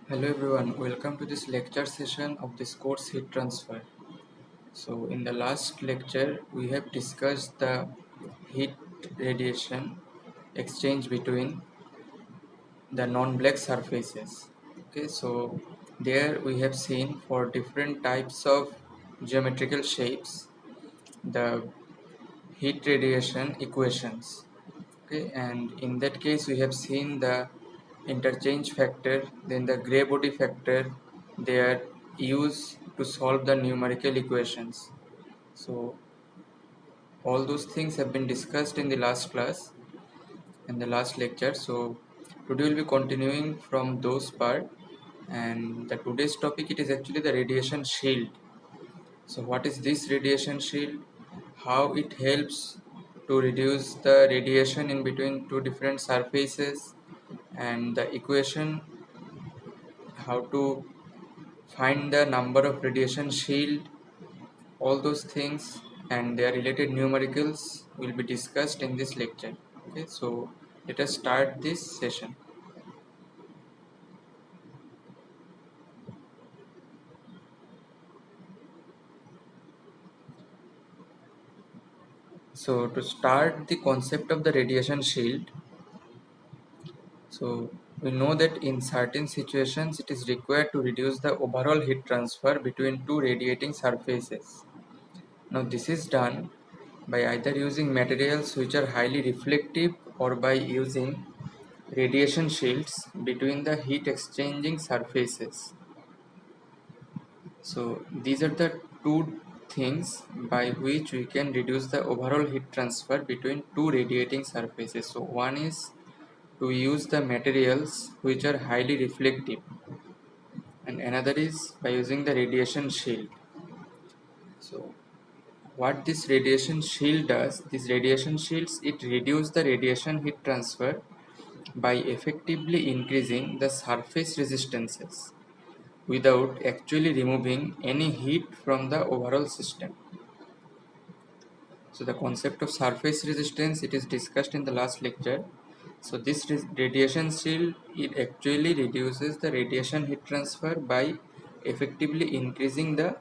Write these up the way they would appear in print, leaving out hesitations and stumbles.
Hello everyone, welcome to this lecture session of this course Heat Transfer. So in the last lecture we have discussed the heat radiation exchange between the non-black surfaces. Okay, so there we have seen for different types of geometrical shapes the heat radiation equations. Okay, and in that case we have seen the interchange factor, then the gray body factor they are used to solve the numerical equations. So all those things have been discussed in the last class and the last lecture. So today we'll be continuing from those part, and the today's topic it is actually the radiation shield. So what is this radiation shield? How it helps to reduce the radiation in between two different surfaces, and the equation how to find the number of radiation shield, all those things and their related numericals will be discussed in this lecture. Okay, so let us start this session. So to start the concept of the radiation shield, so we know that in certain situations it is required to reduce the overall heat transfer between two radiating surfaces. Now this is done by either using materials which are highly reflective or by using radiation shields between the heat exchanging surfaces. So these are the two things by which we can reduce the overall heat transfer between two radiating surfaces. So one is to use the materials which are highly reflective, and another is by using the radiation shield. So what this radiation shield does, these radiation shields, it reduces the radiation heat transfer by effectively increasing the surface resistances without actually removing any heat from the overall system. So the concept of surface resistance, it is discussed in the last lecture. So this radiation shield, it actually reduces the radiation heat transfer by effectively increasing the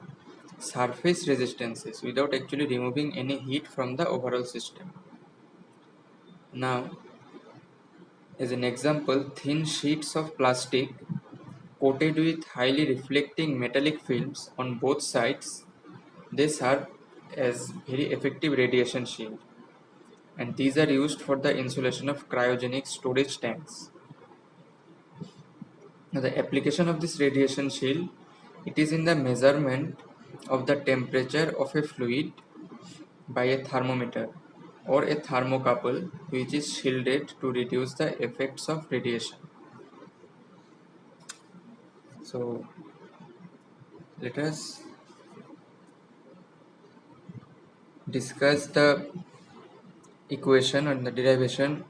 surface resistances without actually removing any heat from the overall system. Now, as an example, thin sheets of plastic coated with highly reflecting metallic films on both sides, they serve as very effective radiation shield, and these are used for the insulation of cryogenic storage tanks. Now the application of this radiation shield, it is in the measurement of the temperature of a fluid by a thermometer or a thermocouple which is shielded to reduce the effects of radiation. So let us discuss the equation and the derivation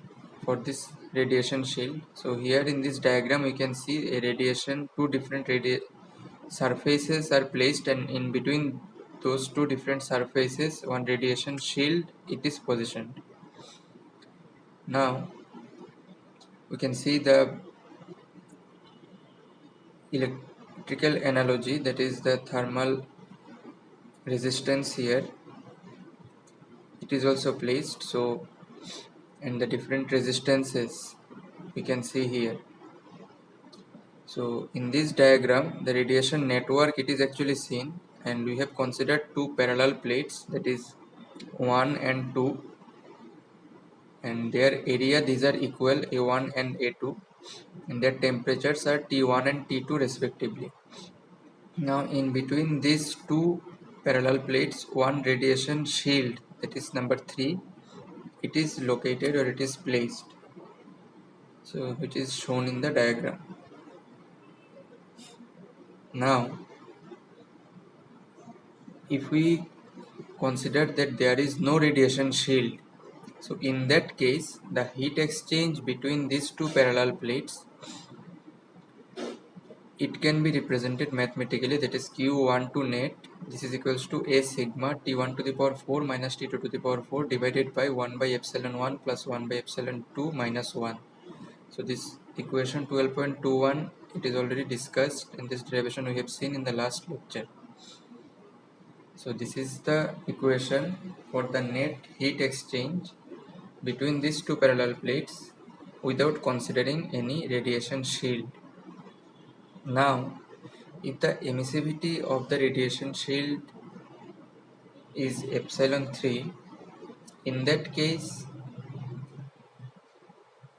for this radiation shield. So here in this diagram we can see a radiation, two different surfaces are placed, and in between those two different surfaces one radiation shield it is positioned. Now we can see the electrical analogy, that is the thermal resistance here, it is also placed. So and the different resistances we can see here. So in this diagram the radiation network it is actually seen, and we have considered two parallel plates, that is 1 and 2, and their area these are equal, A1 and A2, and their temperatures are T1 and T2 respectively. Now in between these two parallel plates one radiation shield, that is number 3, it is located or it is placed, so which is shown in the diagram. Now if we consider that there is no radiation shield, so in that case the heat exchange between these two parallel plates, it can be represented mathematically, that is Q12 net, this is equals to A sigma T1 to the power 4 minus T2 to the power 4 divided by 1 by epsilon 1 plus 1 by epsilon 2 minus 1. So this equation 12.21 it is already discussed, and this derivation we have seen in the last lecture. So this is the equation for the net heat exchange between these two parallel plates without considering any radiation shield. Now, if the emissivity of the radiation shield is epsilon 3, in that case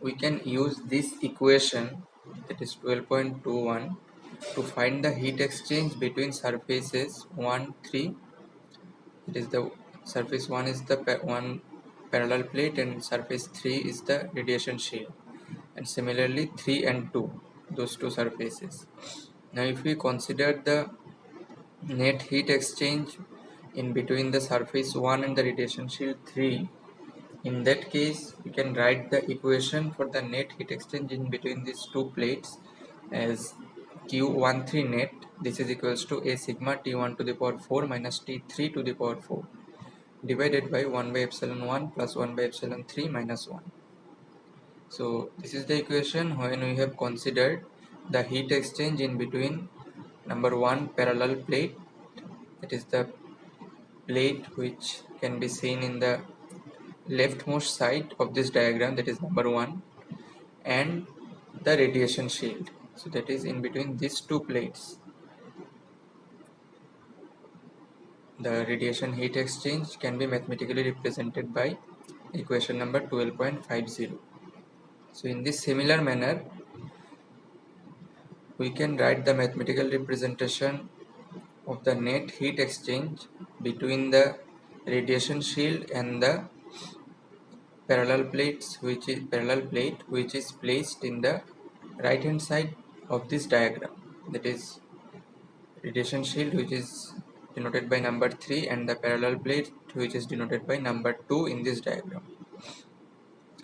we can use this equation, that is 12.21, to find the heat exchange between surfaces 1, 3. It is the surface 1 is the one parallel plate and surface 3 is the radiation shield, and similarly 3 and 2, those two surfaces. Now if we consider the net heat exchange in between the surface 1 and the radiation shield 3, in that case we can write the equation for the net heat exchange in between these two plates as Q13 net. This is equals to A sigma T1 to the power 4 minus T3 to the power 4 divided by 1 by epsilon 1 plus 1 by epsilon 3 minus 1. So this is the equation when we have considered the heat exchange in between number 1 parallel plate, that is the plate which can be seen in the leftmost side of this diagram, that is number 1, and the radiation shield. So that is in between these two plates. The radiation heat exchange can be mathematically represented by equation number 12.50. So in this similar manner, we can write the mathematical representation of the net heat exchange between the radiation shield and the parallel plate which is placed in the right hand side of this diagram, that is radiation shield which is denoted by number 3 and the parallel plate which is denoted by number 2 in this diagram.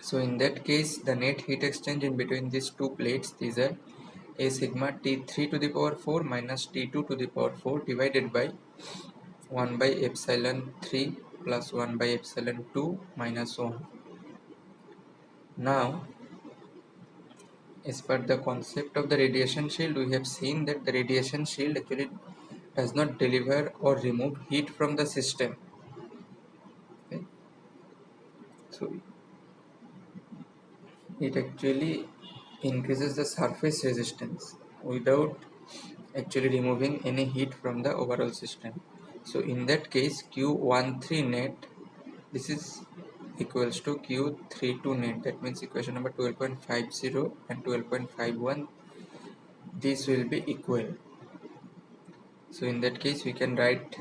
So in that case the net heat exchange in between these two plates, these are A sigma T3 to the power 4 minus T2 to the power 4 divided by 1 by epsilon 3 plus 1 by epsilon 2 minus 1. Now, as per the concept of the radiation shield, we have seen that the radiation shield actually does not deliver or remove heat from the system. Okay. So it actually increases the surface resistance without actually removing any heat from the overall system. So in that case Q13 net, this is equals to Q32 net, that means equation number 12.50 and 12.51, these will be equal. So in that case we can write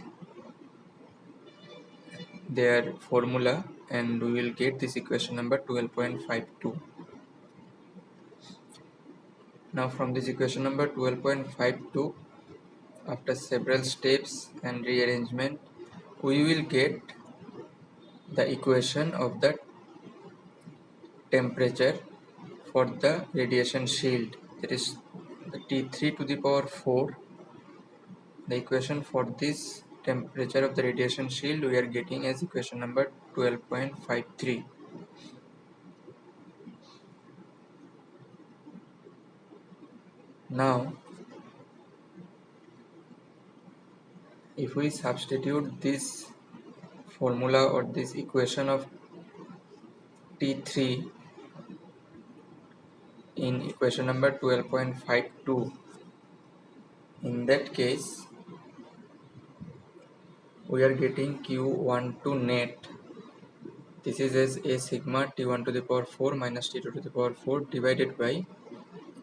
their formula and we will get this equation number 12.52. Now from this equation number 12.52, after several steps and rearrangement, we will get the equation of the temperature for the radiation shield, that is the T3 to the power 4. The equation for this temperature of the radiation shield we are getting as equation number 12.53. Now if we substitute this formula or this equation of T3 in equation number 12.52, in that case we are getting Q12 net. This is as A sigma T1 to the power 4 minus T2 to the power 4 divided by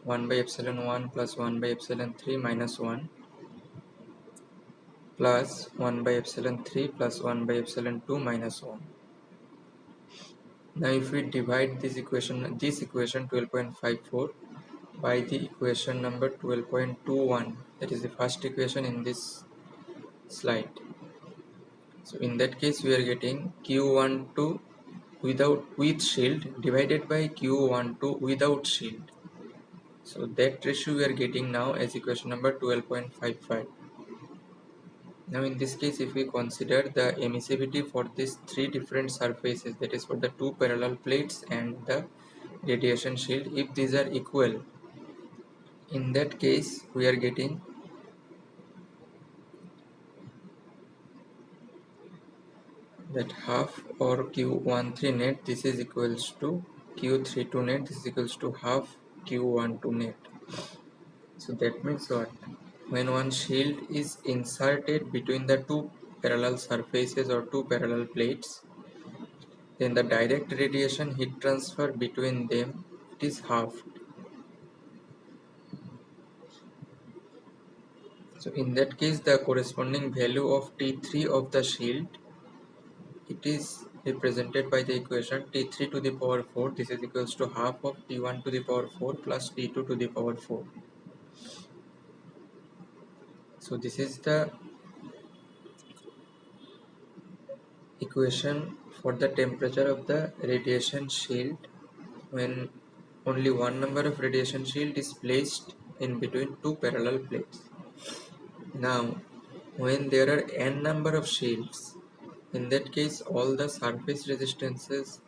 1 by epsilon 1 plus 1 by epsilon 3 minus 1 plus 1 by epsilon 3 plus 1 by epsilon 2 minus 1. Now if we divide this equation 12.54 by the equation number 12.21, that is the first equation in this slide. So in that case we are getting Q12 with shield divided by Q12 without shield. So that ratio we are getting now as equation number 12.55. Now in this case if we consider the emissivity for these three different surfaces, that is for the two parallel plates and the radiation shield, if these are equal, In that case, we are getting that half, or Q13 net, this is equals to Q32 net, this is equals to half Q12 net. So that means what? When one shield is inserted between the two parallel surfaces or two parallel plates, then the direct radiation heat transfer between them, it is halved. So in that case, the corresponding value of T3 of the shield, it is represented by the equation T3 to the power 4, this is equals to half of T1 to the power 4 plus T2 to the power 4. So this is the equation for the temperature of the radiation shield when only one number of radiation shield is placed in between two parallel plates. Now, when there are n number of shields, in that case all the surface resistances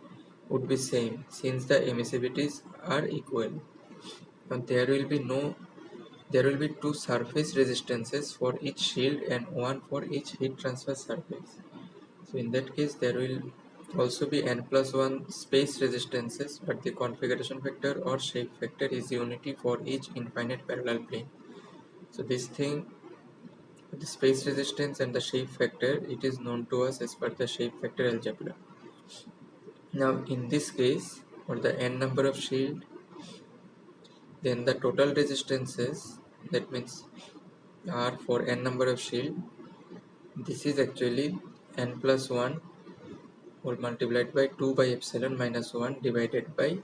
would be same since the emissivities are equal. Now there will be two surface resistances for each shield and one for each heat transfer surface. So in that case there will also be n plus 1 space resistances, but the configuration factor or shape factor is unity for each infinite parallel plane. So this thing, the space resistance and the shape factor, it is known to us as per the shape factor algebra. Now in this case, for the n number of shield, then the total resistances, that means R for n number of shield, this is actually n plus 1 whole multiplied by 2 by epsilon minus 1 divided by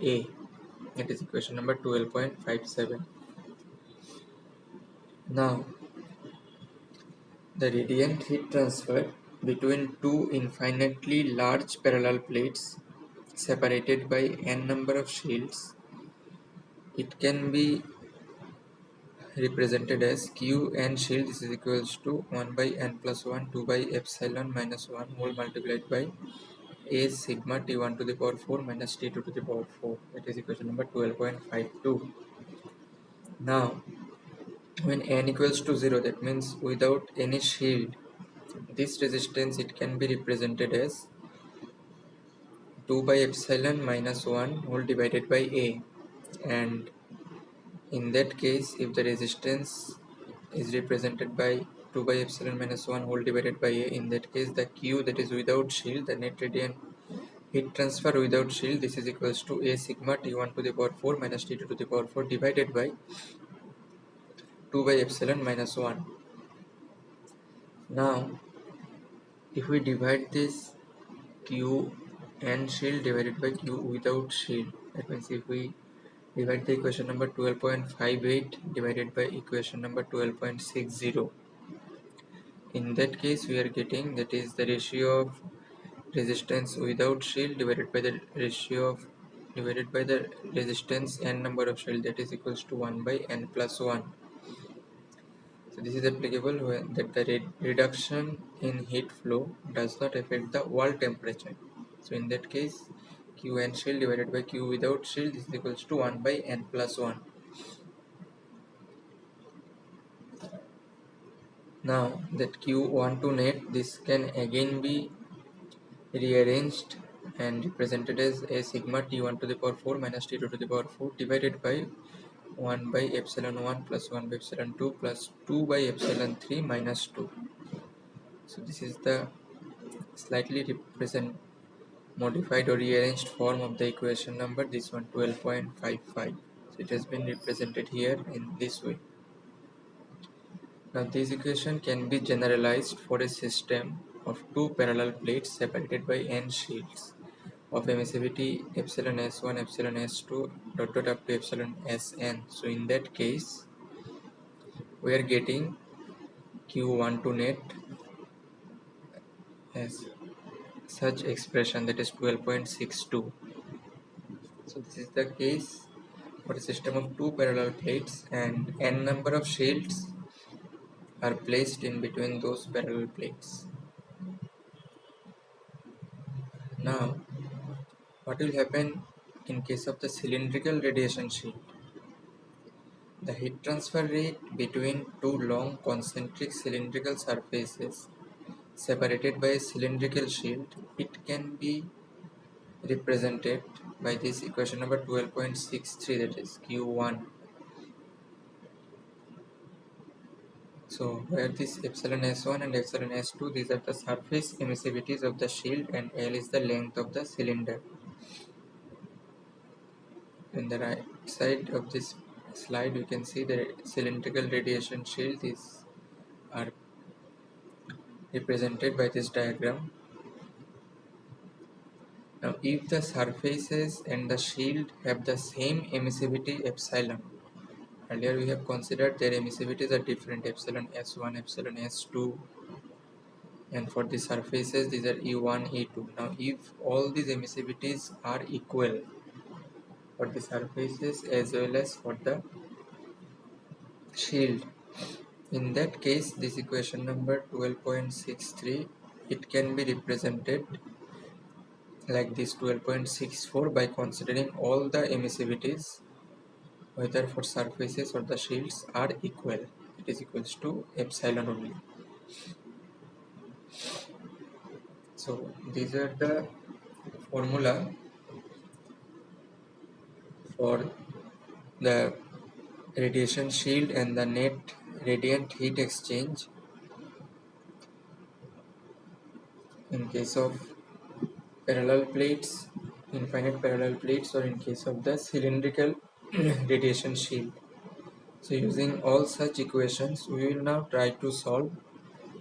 A. That is equation number 12.57. Now the radiant heat transfer between two infinitely large parallel plates separated by n number of shields, it can be represented as Q n shield, this is equals to 1 by n plus 1 2 by epsilon minus 1 whole multiplied by A sigma T1 to the power 4 minus T2 to the power 4. That is equation number 12.52. Now when n equals to 0, that means without any shield, this resistance, it can be represented as 2 by epsilon minus 1 whole divided by A. And in that case, if the resistance is represented by 2 by epsilon minus 1 whole divided by A, in that case the Q, that is without shield, the net radiant heat transfer without shield, this is equals to A sigma T1 to the power 4 minus T2 to the power 4 divided by 2 by epsilon minus 1. Now if we divide this Q n shield divided by Q without shield, that means if we divide the equation number 12.58 divided by equation number 12.60, in that case we are getting, that is the ratio of resistance without shield divided by the ratio of divided by the resistance n number of shield, that is equals to 1 by n plus 1. So this is applicable when that the reduction in heat flow does not affect the wall temperature. So in that case, Q n shield divided by Q without shield is equals to 1 by n plus 1. Now that Q12 net, this can again be rearranged and represented as a sigma T1 to the power 4 minus T2 to the power 4 divided by 1 by epsilon 1 plus 1 by epsilon 2 plus 2 by epsilon 3 minus 2. So this is the slightly represent modified or rearranged form of the equation number, this one 12.55. So it has been represented here in this way. Now this equation can be generalized for a system of two parallel plates separated by n shields of emissivity epsilon s1 epsilon s2 dot dot up to epsilon sn. So in that case we are getting Q12 net as such expression, that is 12.62. So this is the case for a system of two parallel plates and n number of shields are placed in between those parallel plates. Now what will happen in case of the cylindrical radiation shield? The heat transfer rate between two long concentric cylindrical surfaces separated by a cylindrical shield, it can be represented by this equation number 12.63, that is Q1. So where this epsilon S1 and epsilon S2, these are the surface emissivities of the shield, and L is the length of the cylinder. In the right side of this slide, you can see the cylindrical radiation shield are represented by this diagram. Now, if the surfaces and the shield have the same emissivity epsilon, earlier we have considered their emissivities are different, epsilon S1, epsilon S2, and for the surfaces these are E1, E2. Now, if all these emissivities are equal for the surfaces as well as for the shield, in that case this equation number 12.63, it can be represented like this 12.64 by considering all the emissivities whether for surfaces or the shields are equal. It is equals to epsilon only. So these are the formula for the radiation shield and the net radiant heat exchange in case of parallel plates, infinite parallel plates, or in case of the cylindrical radiation shield. So using all such equations, we will now try to solve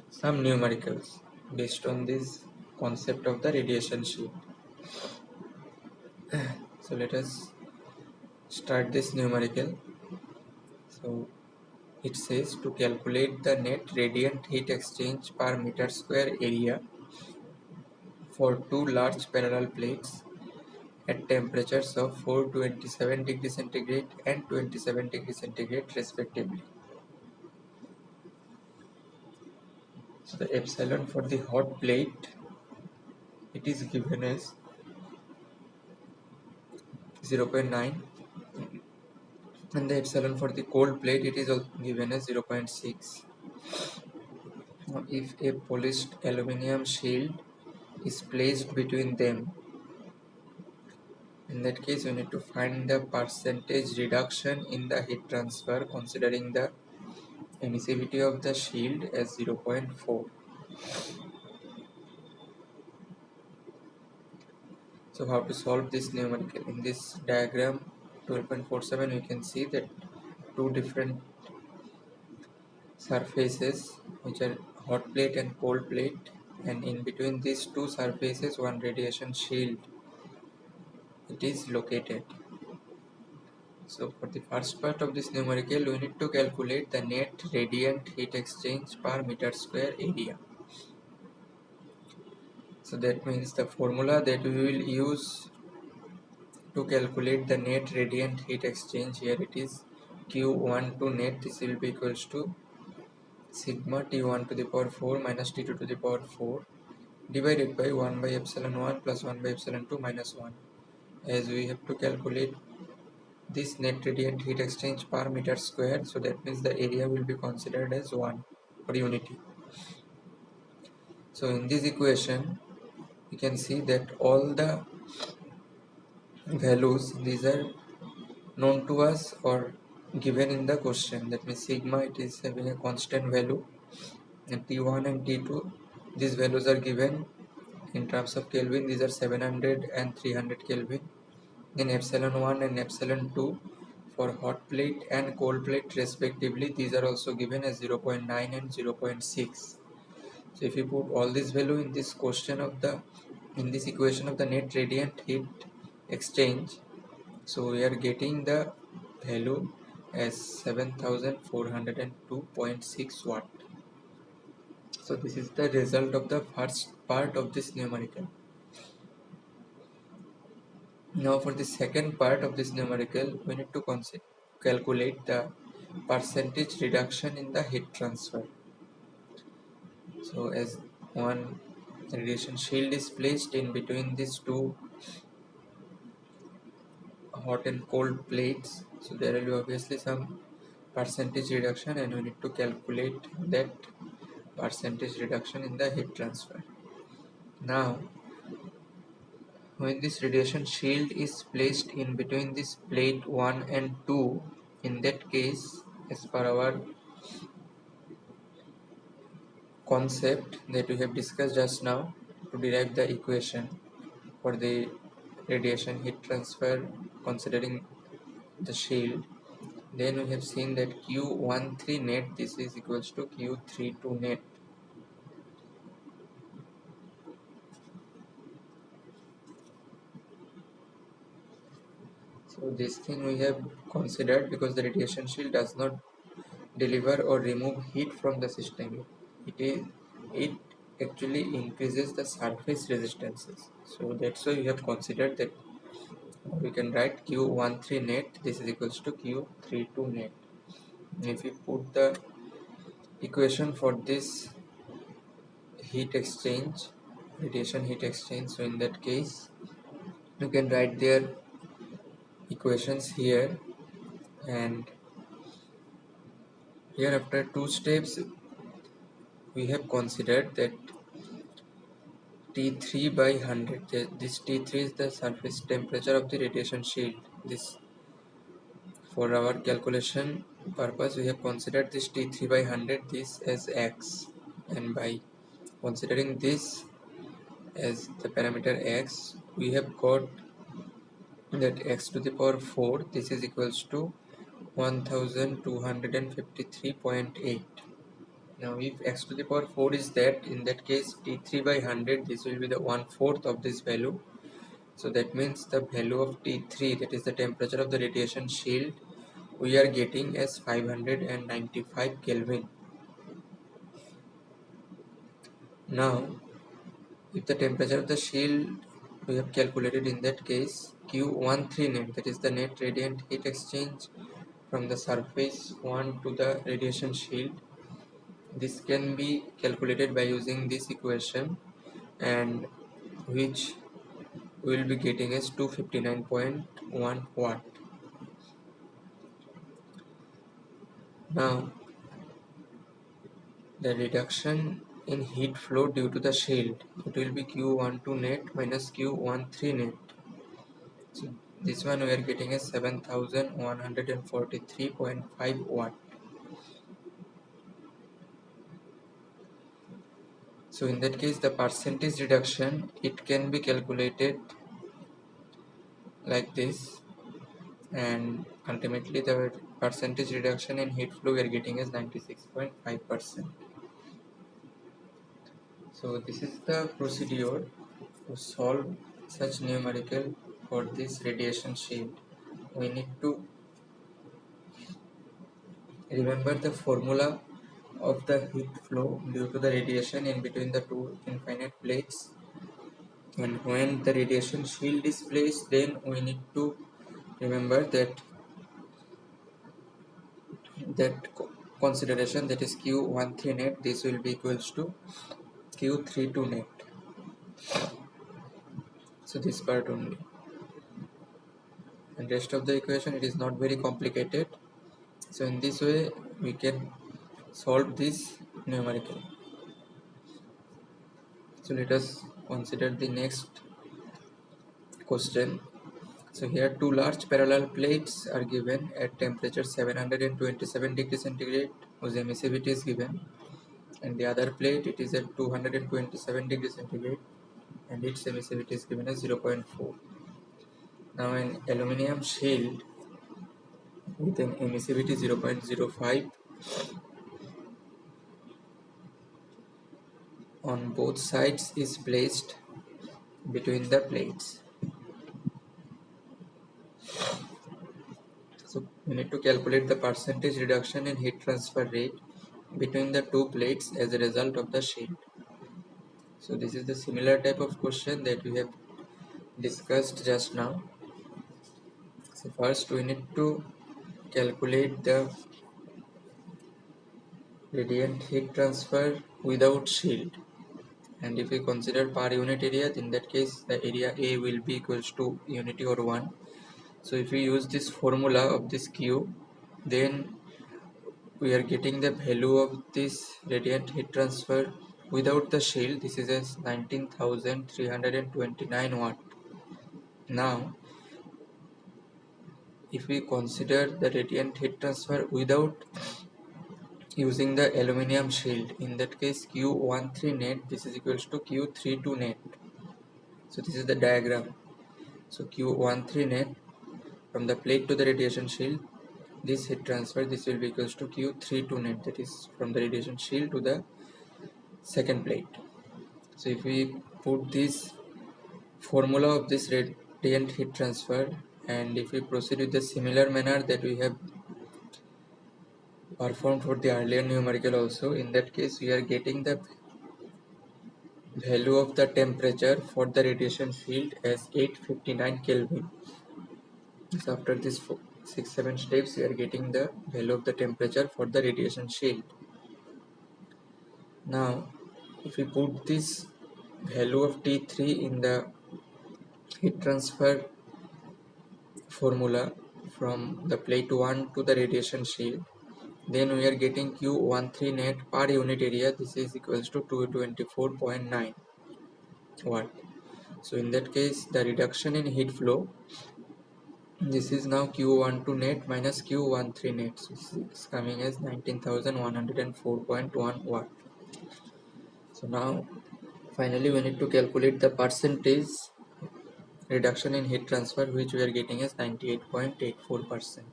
some numericals based on this concept of the radiation shield. So let us start this numerical. So it says to calculate the net radiant heat exchange per meter square area for two large parallel plates at temperatures of 427 degrees centigrade and 27 degrees centigrade respectively. So the epsilon for the hot plate, it is given as 0.9, and the epsilon for the cold plate, it is also given as 0.6. Now if a polished aluminum shield is placed between them, in that case you need to find the percentage reduction in the heat transfer considering the emissivity of the shield as 0.4. So how to solve this numerical? In this diagram 12.47, you can see that two different surfaces which are hot plate and cold plate, and in between these two surfaces one radiation shield it is located. So for the first part of this numerical, we need to calculate the net radiant heat exchange per meter square area. So that means the formula that we will use to calculate the net radiant heat exchange, here it is Q1 to net, this will be equals to sigma T1 to the power 4 minus T2 to the power 4 divided by 1 by epsilon 1 plus 1 by epsilon 2 minus 1, as we have to calculate this net radiant heat exchange per meter square, so that means the area will be considered as 1 for unity. So in this equation you can see that all the values, these are known to us or given in the question. That means sigma, it is having a constant value, and T1 and T2, these values are given in terms of Kelvin, these are 700 and 300 Kelvin. Then epsilon 1 and epsilon 2 for hot plate and cold plate respectively, these are also given as 0.9 and 0.6. So if you put all this value in this question of the, in this equation of the net radiant heat exchange, so we are getting the value as 7402.6 watt. So this is the result of the first part of this numerical. Now for the second part of this numerical, we need to calculate the percentage reduction in the heat transfer. So as one radiation shield is placed in between these two hot and cold plates, so there will be obviously some percentage reduction, and we need to calculate that percentage reduction in the heat transfer. Now, when this radiation shield is placed in between this plate 1 and 2, in that case, as per our concept that we have discussed just now to derive the equation for the radiation heat transfer considering the shield, then we have seen that Q13 net, this is equals to Q32 net. So this thing we have considered because the radiation shield does not deliver or remove heat from the system. It actually increases the surface resistances. So that's why we have considered that we can write Q13 net, this is equals to Q32 net. If we put the equation for this heat exchange, radiation heat exchange, so in that case you can write their equations here, and here after two steps we have considered that T3 by 100, this T3 is the surface temperature of the radiation shield. This, for our calculation purpose, we have considered this T3 by 100 this as X, and by considering this as the parameter X, we have got that X to the power 4, this is equals to 1253.8. Now if X to the power 4 is that, in that case T3 by 100, this will be the 1/4 of this value. So that means the value of T3, that is the temperature of the radiation shield, we are getting as 595 Kelvin. Now if the temperature of the shield we have calculated, in that case Q13 net, that is the net radiant heat exchange from the surface 1 to the radiation shield, this can be calculated by using this equation, and which we will be getting as 259.1 watt. Now the reduction in heat flow due to the shield, it will be Q12 net minus Q13 net. So this one we are getting as 7143.5 watt. So in that case the percentage reduction, it can be calculated like this, and ultimately the percentage reduction in heat flow we are getting as 96.5%. So this is the procedure to solve such numerical for this radiation shield. We need to remember the formula of the heat flow due to the radiation in between the two infinite plates, and when the radiation shield is placed, then we need to remember that consideration, that is Q13 net, this will be equals to Q32 net. So this part only, and rest of the equation, it is not very complicated. So in this way we can solve this numerically. So let us consider the next question. So here two large parallel plates are given at temperature 727 degrees centigrade whose emissivity is given, and the other plate, it is at 227 degrees centigrade and its emissivity is given as 0.4. Now an aluminum shield with an emissivity 0.05 on both sides is placed between the plates. So we need to calculate the percentage reduction in heat transfer rate between the two plates as a result of the shield. So this is the similar type of question that we have discussed just now. So first we need to calculate the radiant heat transfer without shield, and if we consider per unit area, in that case the area A will be equals to unity or 1. So if we use this formula of this Q, then we are getting the value of this radiant heat transfer without the shield. This is as 19,329 watt. Now if we consider the radiant heat transfer without using the aluminum shield, in that case Q13 net, this is equals to Q32 net. So this is the diagram. So Q13 net from the plate to the radiation shield, this heat transfer, this will be equals to Q32 net, that is from the radiation shield to the second plate. So if we put this formula of this radiant heat transfer, and if we proceed with the similar manner that we have performed for the earlier numerical also, in that case we are getting the value of the temperature for the radiation field as 859 Kelvin. So after this 6-7 steps we are getting the value of the temperature for the radiation shield. Now if we put this value of T3 in the heat transfer formula from the plate 1 to the radiation shield, then we are getting Q13 net per unit area, this is equals to 224.9 watt. So in that case the reduction in heat flow, this is now Q12 net minus Q13 net, so this is coming as 19,104.1 watt. So now finally we need to calculate the percentage reduction in heat transfer, which we are getting as 98.84%.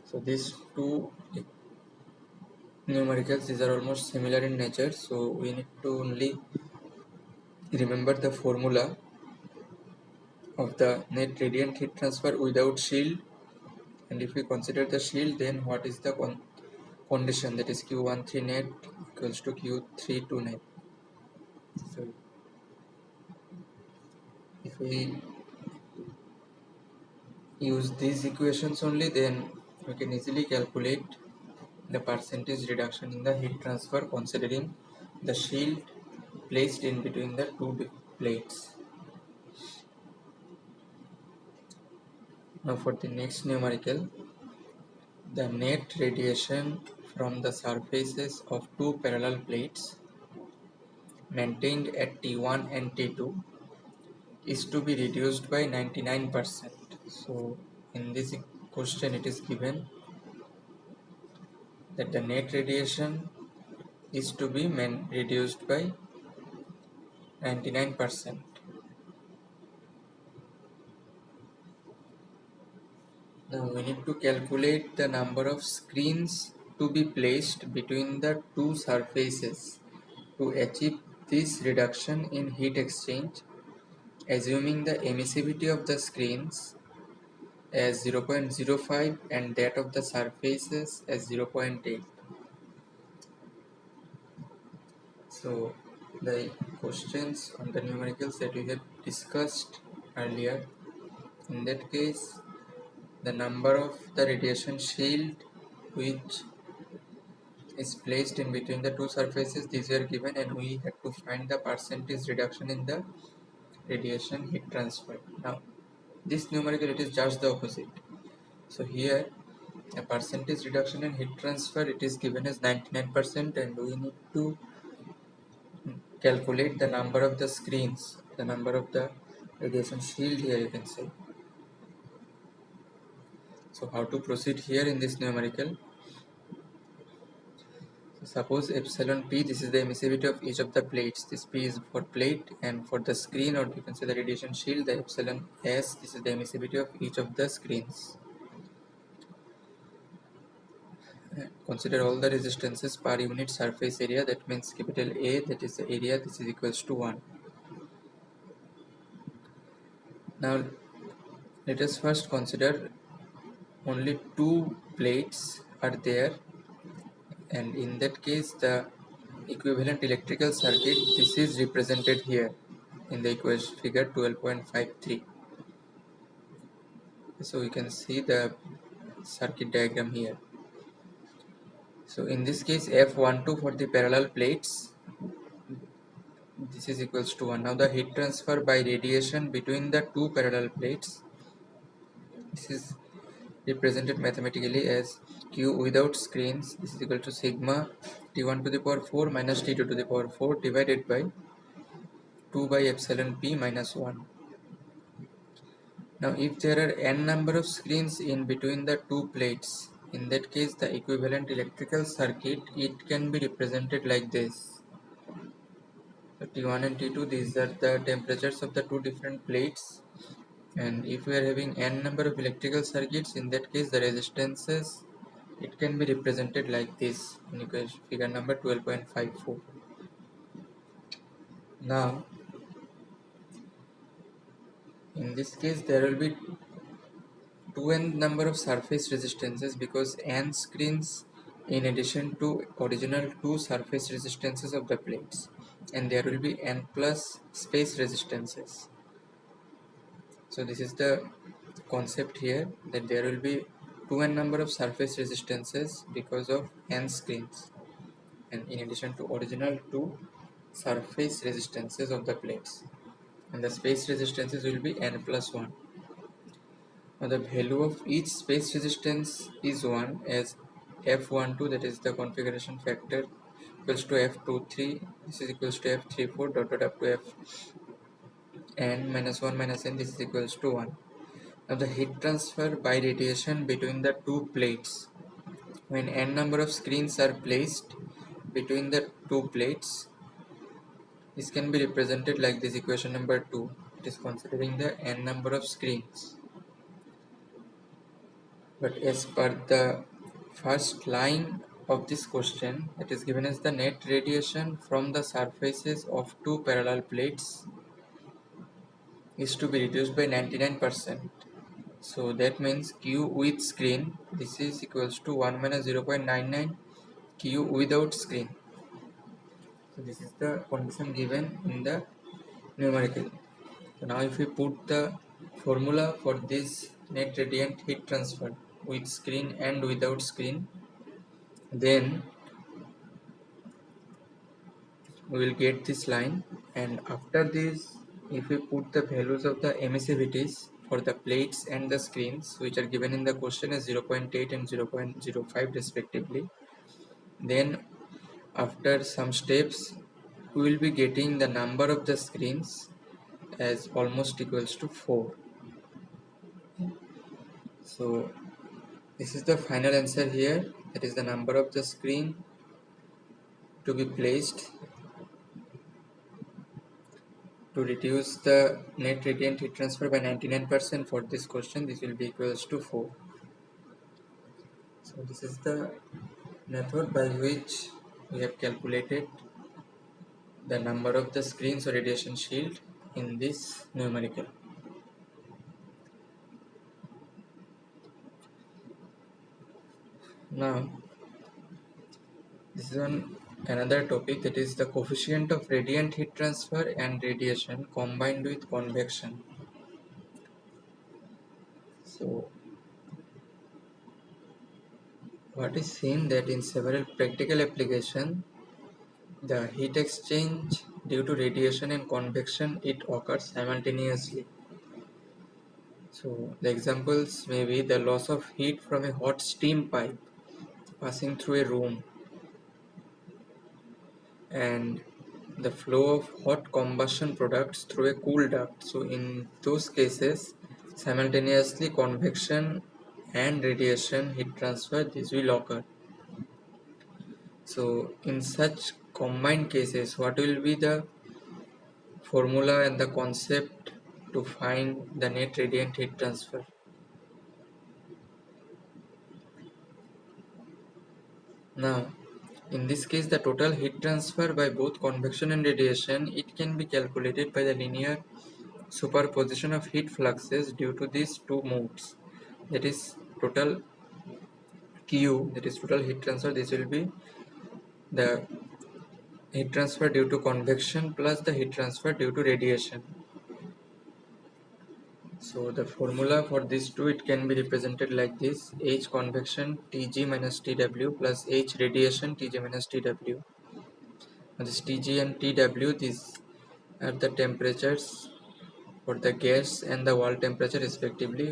So these two numericals, these are almost similar in nature, so we need to only remember the formula of the net radiant heat transfer without shield, and if we consider the shield, then what is the condition, that is Q13 net equals to Q32 net. So if we use these equations only, then we can easily calculate the percentage reduction in the heat transfer considering the shield placed in between the two plates. Now for the next numerical, the net radiation from the surfaces of two parallel plates maintained at T1 and T2 is to be reduced by 99%. So in this question it is given that the net radiation is to be reduced by 99%. Now we need to calculate the number of screens to be placed between the two surfaces to achieve this reduction in heat exchange, assuming the emissivity of the screens as 0.05 and that of the surfaces as 0.8. So the questions on the numericals that we have discussed earlier, in that case the number of the radiation shield which is placed in between the two surfaces, these were given, and we had to find the percentage reduction in the radiation heat transfer. Now this numerical, it is just the opposite. So here a percentage reduction in heat transfer, it is given as 99%, and we need to calculate the number of the screens, the number of the radiation shield here you can say. So how to proceed here in this numerical? So suppose epsilon p, this is the emissivity of each of the plates. This p is for plate, and for the screen, or you can say the radiation shield, the epsilon s, this is the emissivity of each of the screens. Consider all the resistances per unit surface area, that means capital A, that is the area, this is equals to 1. Now let us first consider only two plates are there, and in that case the equivalent electrical circuit, this is represented here in the equation figure 12.53. So you can see the circuit diagram here. So in this case F12 for the parallel plates, this is equals to 1. Now the heat transfer by radiation between the two parallel plates, this is represented mathematically as Q without screens, this is equal to sigma T1 to the power 4 minus T2 to the power 4 divided by 2 by epsilon P minus 1. Now if there are n number of screens in between the two plates, in that case the equivalent electrical circuit, it can be represented like this. So T1 and T2, these are the temperatures of the two different plates, and if we are having n number of electrical circuits, in that case the resistances, it can be represented like this in equation figure number 12.54. Now in this case there will be 2n number of surface resistances, because n screens in addition to original two surface resistances of the plates, and there will be n plus space resistances. So this is the concept here, that there will be 2n number of surface resistances because of n screens, and in addition to original two surface resistances of the plates, and the space resistances will be n plus 1. Now the value of each space resistance is 1, as F12, that is the configuration factor, equals to F23, this is equals to F34 dot dot up to Fn minus 1 minus n, this is equals to 1. Now the heat transfer by radiation between the two plates, when n number of screens are placed between the two plates, this can be represented like this equation number 2. It is considering the n number of screens. But as per the first line of this question, it is given as the net radiation from the surfaces of two parallel plates is to be reduced by 99%. So that means Q with screen, this is equals to 1 minus 0.99 Q without screen. So this is the condition given in the numerical. So now if we put the formula for this net radiant heat transfer with screen and without screen, then we will get this line, and after this if we put the values of the emissivities for the plates and the screens, which are given in the question as 0.8 and 0.05 respectively, then after some steps we will be getting the number of the screens as almost equals to 4. So this is the final answer here, that is the number of the screen to be placed to reduce the net radiant heat transfer by 99% for this question. This will be equals to 4. So this is the method by which we have calculated the number of the screens or radiation shield in this numerical. Now this is on another topic, that is the coefficient of radiant heat transfer and radiation combined with convection. So what is seen that in several practical applications, the heat exchange due to radiation and convection, it occurs simultaneously. So the examples may be the loss of heat from a hot steam pipe passing through a room, and the flow of hot combustion products through a cool duct. So in those cases, simultaneously convection and radiation heat transfer, this will occur. So in such combined cases, what will be the formula and the concept to find the net radiant heat transfer? Now in this case, the total heat transfer by both convection and radiation, it can be calculated by the linear superposition of heat fluxes due to these two modes, that is total Q, that is total heat transfer. This will be the heat transfer due to convection plus the heat transfer due to radiation. So the formula for these two, it can be represented like this: H convection Tg minus Tw plus H radiation Tj minus Tw. Now this Tg and Tw, these are the temperatures for the gas and the wall temperature respectively,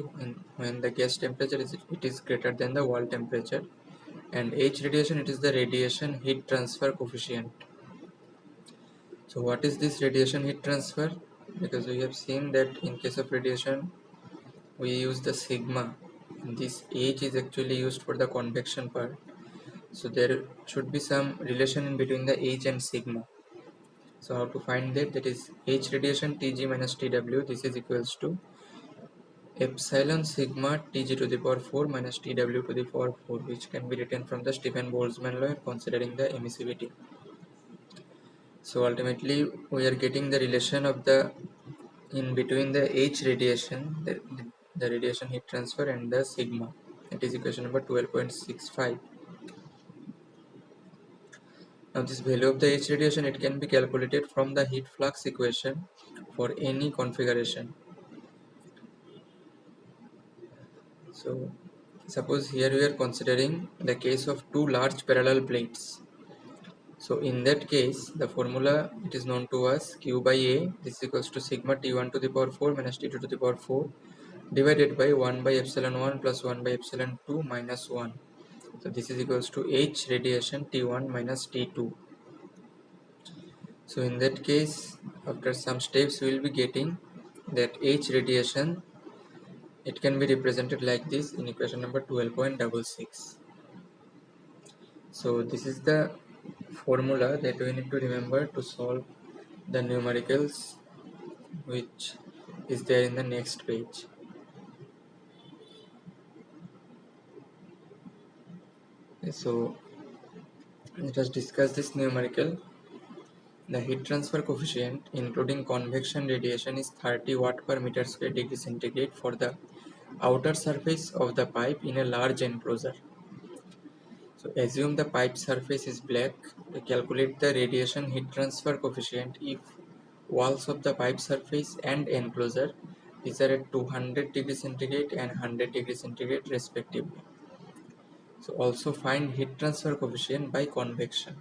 when the gas temperature is greater than the wall temperature. and H radiation, it is the radiation heat transfer coefficient. So what is this radiation heat transfer? Because we have seen that in case of radiation we use the sigma, and this H is actually used for the convection part. So there should be some relation in between the H and sigma. So how to find that? That is H radiation Tg minus Tw, this is equals to epsilon sigma Tg to the power 4 minus Tw to the power 4, which can be written from the Stefan Boltzmann law considering the emissivity. So ultimately we are getting the relation of the in between the H radiation, the radiation heat transfer, and the sigma. It is equation number 12.65. Now this value of the H radiation, it can be calculated from the heat flux equation for any configuration. So suppose here we are considering the case of two large parallel plates. So in that case, the formula, it is known to us Q by A, this is equals to sigma T1 to the power 4 minus T2 to the power 4 divided by 1 by epsilon 1 plus 1 by epsilon 2 minus 1. So this is equals to H radiation T1 minus T2. So in that case, after some steps we will be getting that H radiation, it can be represented like this in equation number 12.66. So this is the formula that we need to remember to solve the numericals, which is there in the next page. So let us discuss this numerical. The heat transfer coefficient including convection radiation is 30 watt per meter square degree centigrade for the outer surface of the pipe in a large enclosure. So assume the pipe surface is black. We calculate the radiation heat transfer coefficient if walls of the pipe surface and enclosure these are at 200 degree centigrade and 100 degree centigrade respectively. So also find heat transfer coefficient by convection.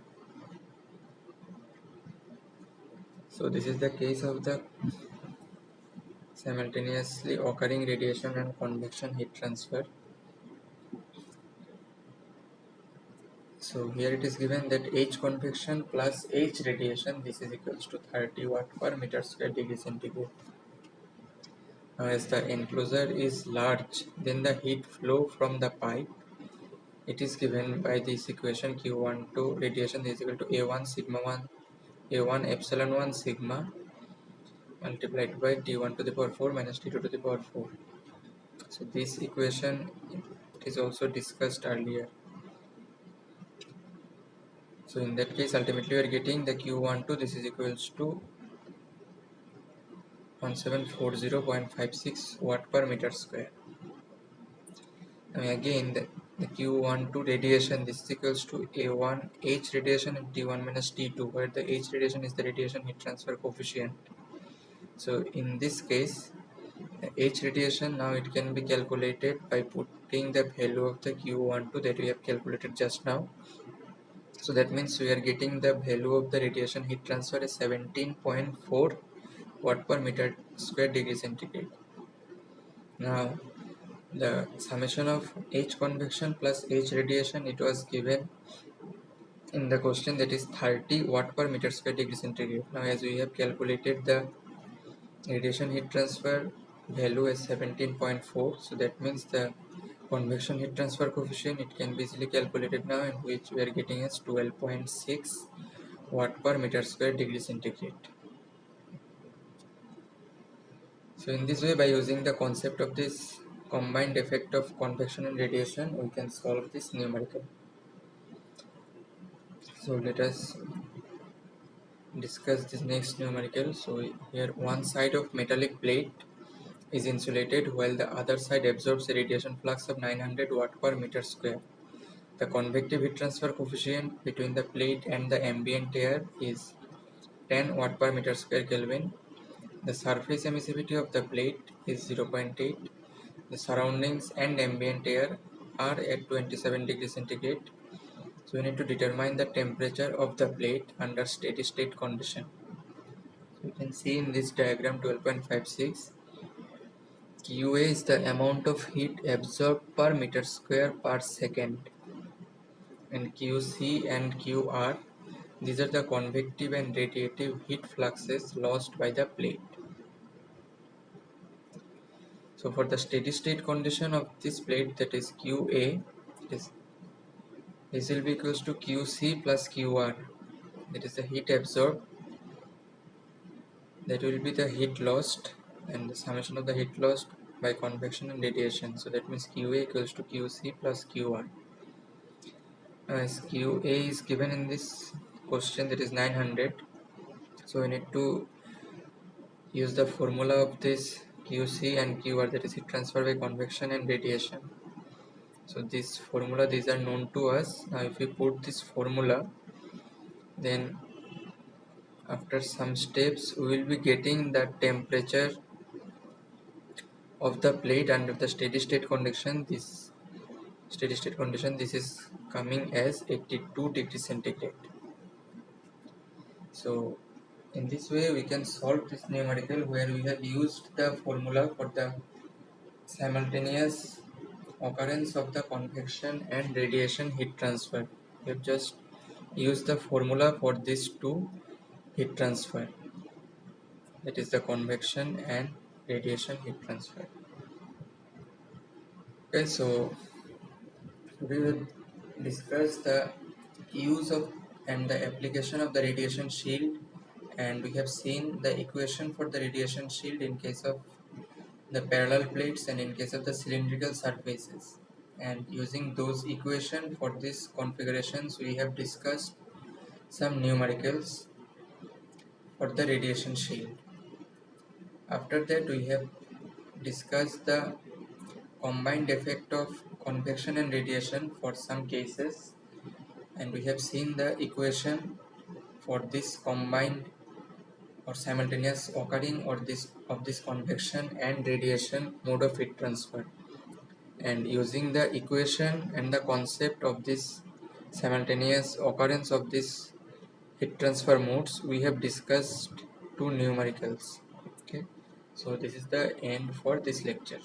So this is the case of the simultaneously occurring radiation and convection heat transfer. So here it is given that H convection plus H radiation, this is equals to 30 watt per meter square degree centigrade. Now as the enclosure is large, then the heat flow from the pipe, it is given by this equation Q12 radiation is equal to A1 sigma 1 A1 epsilon 1 sigma multiplied by T1 to the power 4 minus T2 to the power 4. So this equation is also discussed earlier. So in that case, ultimately we are getting the Q12, this is equals to 1740.56 watt per meter square. Now again, the Q12 radiation, this is equals to A1 H radiation and T1 minus T2, where the H radiation is the radiation heat transfer coefficient. So in this case, the H radiation, now it can be calculated by putting the value of the Q12 that we have calculated just now. So that means we are getting the value of the radiation heat transfer as 17.4 watt per meter square degree centigrade. Now the summation of H convection plus H radiation, it was given in the question, that is 30 watt per meter square degree centigrade. Now as we have calculated the radiation heat transfer value as 17.4, so that means the convection heat transfer coefficient, it can be easily calculated now, in which we are getting as 12.6 watt per meter square degree centigrade. So in this way, by using the concept of this combined effect of convection and radiation, we can solve this numerical. So let us discuss this next numerical. So here one side of metallic plate is insulated while the other side absorbs a radiation flux of 900 watt per meter square. The convective heat transfer coefficient between the plate and the ambient air is 10 watt per meter square Kelvin. The surface emissivity of the plate is 0.8. The surroundings and ambient air are at 27 degrees centigrade. So we need to determine the temperature of the plate under steady state condition. So you can see in this diagram 12.56, QA is the amount of heat absorbed per meter square per second. and QC and QR, these are the convective and radiative heat fluxes lost by the plate. So for the steady state condition of this plate, that is QA, this will be equals to QC plus QR, that is the heat absorbed, that will be the heat lost, and the summation of the heat lost by convection and radiation. So that means QA equals to QC plus QR. As QA is given in this question, that is 900, so we need to use the formula of this QC and QR, that is heat transfer by convection and radiation. So this formula, these are known to us. Now if we put this formula, then after some steps we will be getting the temperature of the plate under the steady state condition. This steady state condition, this is coming as 82 degrees centigrade. So in this way we can solve this numerical, where we have used the formula for the simultaneous occurrence of the convection and radiation heat transfer. We have just used the formula for these two heat transfer, that is the convection and radiation heat transfer. Okay, so we will discuss the use of and the application of the radiation shield, and we have seen the equation for the radiation shield in case of the parallel plates and in case of the cylindrical surfaces, and using those equation for these configurations we have discussed some numericals for the radiation shield. After that we have discussed the combined effect of convection and radiation for some cases, and we have seen the equation for this combined or simultaneous occurring or this of this convection and radiation mode of heat transfer. And using the equation and the concept of this simultaneous occurrence of this heat transfer modes, we have discussed two numericals. Okay, so this is the end for this lecture.